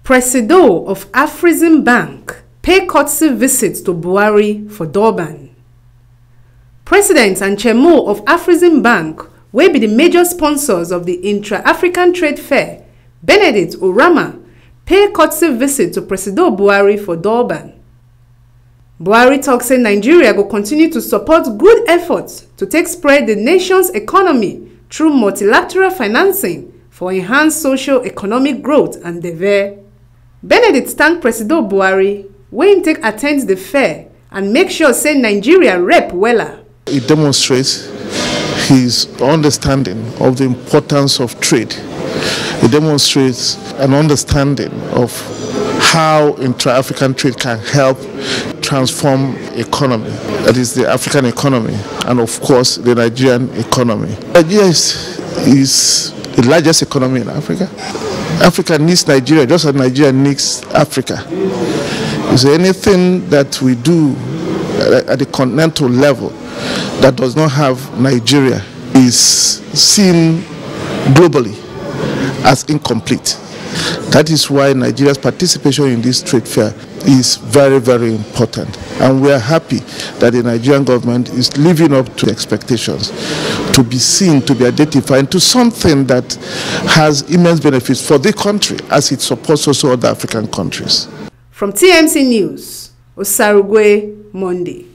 Presido of Afrexim Bank pay courtesy visits to Buhari for Durban. President and Chairman of Afrexim Bank will be the major sponsors of the Intra-African Trade Fair, Benedict Orama, pay courtesy visit to Presido Buhari for Durban. Buhari talks say Nigeria will continue to support good efforts to take spread the nation's economy through multilateral financing for enhanced socio-economic growth and development. Benedict thanked Presido Buhari when take attend the fair and make sure say Nigeria rep wella. It demonstrates his understanding of the importance of trade. It demonstrates an understanding of how intra-African trade can help transform economy, that is the African economy, and of course the Nigerian economy. Nigeria is the largest economy in Africa. Africa needs Nigeria just as Nigeria needs Africa. Is there anything that we do at the continental level that does not have Nigeria is seen globally as incomplete? That is why Nigeria's participation in this trade fair is very, very important. And we are happy that the Nigerian government is living up to expectations, to be seen, to be identified, to something that has immense benefits for the country as it supports also other African countries. From TMC News, Osarugwe, Monday.